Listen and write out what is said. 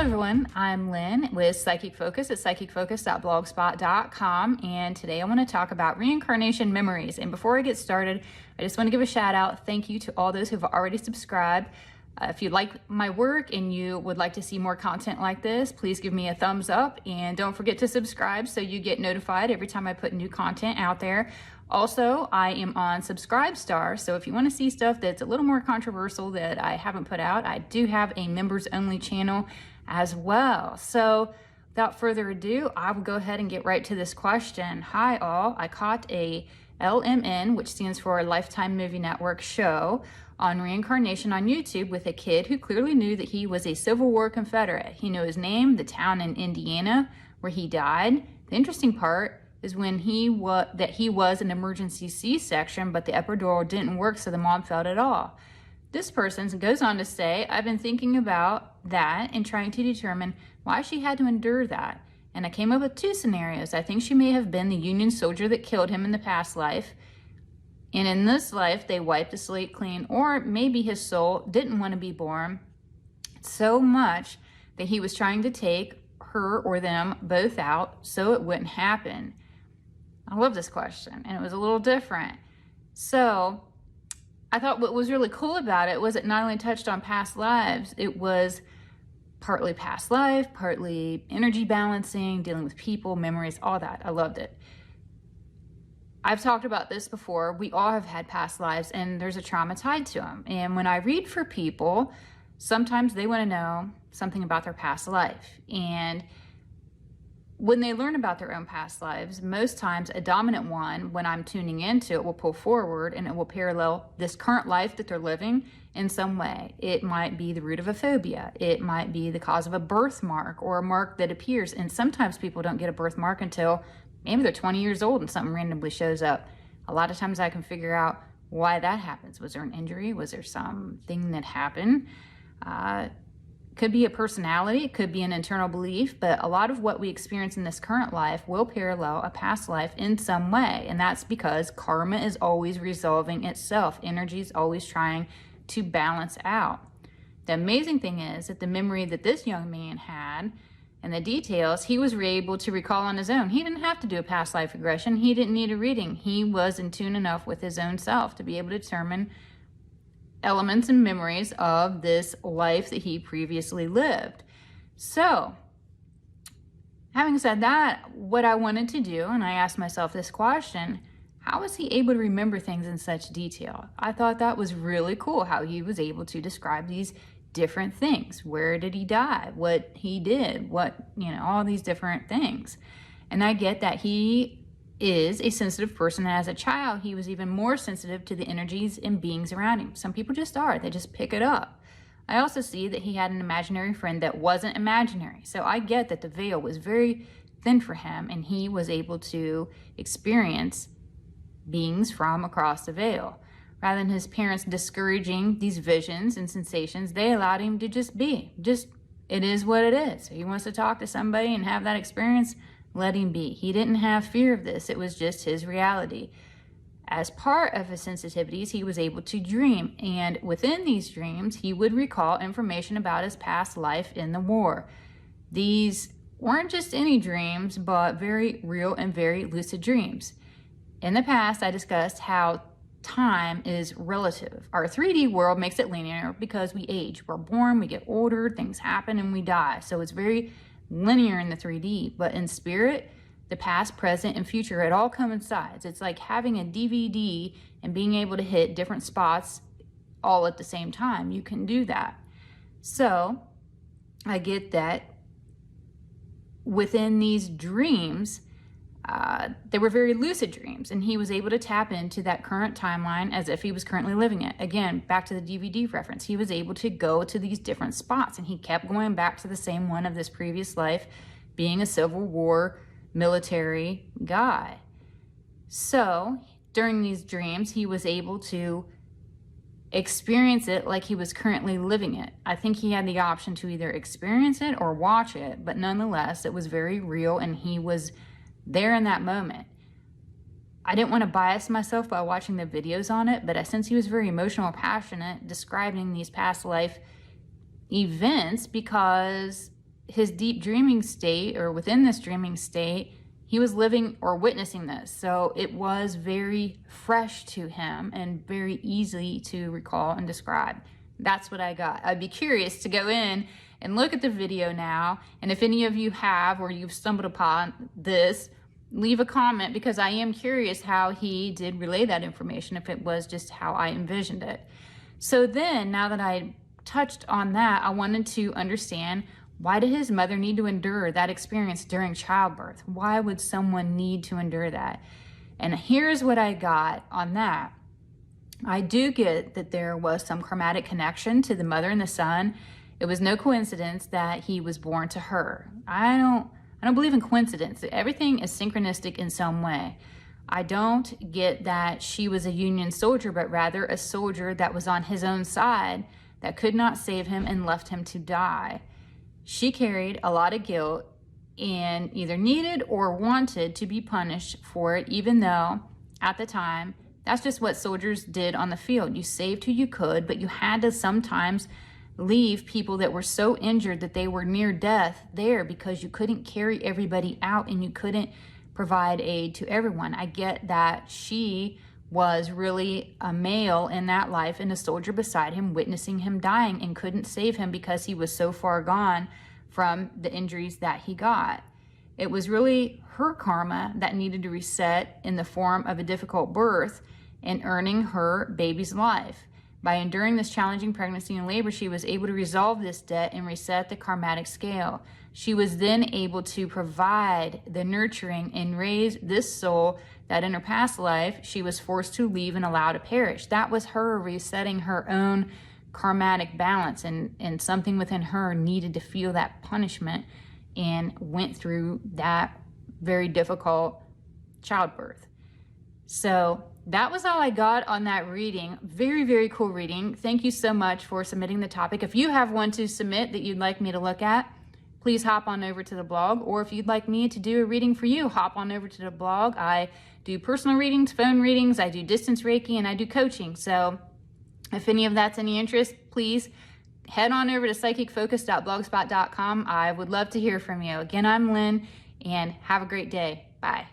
everyone, I'm Lynn with Psychic Focus at psychicfocus.blogspot.com, and today I want to talk about reincarnation memories. And before I get started, I just want to give a shout out, thank you to all those who've already subscribed. If you like my work and you would like to see more content like this, please give me a thumbs up and don't forget to subscribe so you get notified every time I put new content out there. Also, I am on Subscribestar, so if you want to see stuff that's a little more controversial that I haven't put out, I do have a members only channel as well. So without further ado, I will go ahead and get right to this question. Hi all, I caught a LMN, which stands for Lifetime Movie Network show, on reincarnation on YouTube with a kid who clearly knew that he was a Civil War Confederate. He knew his name, the town in Indiana where he died. The interesting part is when he was an emergency C-section, but the epidural didn't work, so the mom felt it all. This person goes on to say, I've been thinking about that and trying to determine why she had to endure that. And I came up with two scenarios. I think she may have been the Union soldier that killed him in the past life. And in this life, they wiped the slate clean, or maybe his soul didn't want to be born so much that he was trying to take her or them both out so it wouldn't happen. I love this question, and it was a little different. So I thought what was really cool about it was it not only touched on past lives, it was partly past life, partly energy balancing, dealing with people, memories, all that. I loved it. I've talked about this before. We all have had past lives, and there's a trauma tied to them. And when I read for people, sometimes they want to know something about their past life. And when they learn about their own past lives, most times a dominant one, when I'm tuning into it, will pull forward and it will parallel this current life that they're living in some way. It might be the root of a phobia. It might be the cause of a birthmark or a mark that appears. And sometimes people don't get a birthmark until maybe they're 20 years old and something randomly shows up. A lot of times I can figure out why that happens. Was there an injury? Was there something that happened? Could be a personality, it could be an internal belief, but a lot of what we experience in this current life will parallel a past life in some way. And that's because karma is always resolving itself. Energy is always trying to balance out. The amazing thing is that the memory that this young man had and the details, he was able to recall on his own. He didn't have to do a past life regression. He didn't need a reading. He was in tune enough with his own self to be able to determine elements and memories of this life that he previously lived. So, having said that, what I wanted to do, and I asked myself this question, how was he able to remember things in such detail? I thought that was really cool how he was able to describe these different things. Where did he die? What he did? All these different things. And I get that he is a sensitive person. As a child, he was even more sensitive to the energies and beings around him. Some people just are, they just pick it up. I also see that he had an imaginary friend that wasn't imaginary. So I get that the veil was very thin for him and he was able to experience beings from across the veil. Rather than his parents discouraging these visions and sensations, they allowed him to just be. It is what it is. If he wants to talk to somebody and have that experience, let him be. He didn't have fear of this. It was just his reality. As part of his sensitivities, he was able to dream. And within these dreams, he would recall information about his past life in the war. These weren't just any dreams, but very real and very lucid dreams. In the past, I discussed how time is relative. Our 3D world makes it linear because we age. We're born, we get older, things happen, and we die. So it's very linear in the 3D, but in spirit, the past, present, and future, it all coincides. It's like having a DVD and being able to hit different spots all at the same time. You can do that. So I get that within these dreams, they were very lucid dreams, and he was able to tap into that current timeline as if he was currently living it. Again, back to the DVD reference, he was able to go to these different spots, and he kept going back to the same one of this previous life, being a Civil War military guy. So during these dreams, he was able to experience it like he was currently living it. I think he had the option to either experience it or watch it, but nonetheless, it was very real, and he was there in that moment. I didn't want to bias myself by watching the videos on it, but since he was very emotional and passionate describing these past life events, because his deep dreaming state, or within this dreaming state, he was living or witnessing this. So it was very fresh to him and very easy to recall and describe. That's what I got. I'd be curious to go in and look at the video now. And if any of you have, or you've stumbled upon this, leave a comment, because I am curious how he did relay that information, if it was just how I envisioned it. So then, now that I touched on that, I wanted to understand, why did his mother need to endure that experience during childbirth? Why would someone need to endure that? And here's what I got on that. I do get that there was some karmatic connection to the mother and the son. It was no coincidence that he was born to her. I don't believe in coincidence. Everything is synchronistic in some way. I don't get that she was a Union soldier, but rather a soldier that was on his own side, that could not save him and left him to die. She carried a lot of guilt and either needed or wanted to be punished for it, even though at the time, that's just what soldiers did on the field. You saved who you could, but you had to sometimes leave people that were so injured that they were near death there, because you couldn't carry everybody out and you couldn't provide aid to everyone. I get that she was really a male in that life and a soldier beside him, witnessing him dying, and couldn't save him because he was so far gone from the injuries that he got. It was really her karma that needed to reset in the form of a difficult birth and earning her baby's life. By enduring this challenging pregnancy and labor, she was able to resolve this debt and reset the karmatic scale. She was then able to provide the nurturing and raise this soul that in her past life, she was forced to leave and allow to perish. That was her resetting her own karmatic balance, and something within her needed to feel that punishment and went through that very difficult childbirth. So that was all I got on that reading. Very, very cool reading. Thank you so much for submitting the topic. If you have one to submit that you'd like me to look at, please hop on over to the blog. Or if you'd like me to do a reading for you, hop on over to the blog. I do personal readings, phone readings, I do distance Reiki, and I do coaching. So if any of that's any interest, please head on over to psychicfocus.blogspot.com. I would love to hear from you. Again, I'm Lynn, and have a great day. Bye.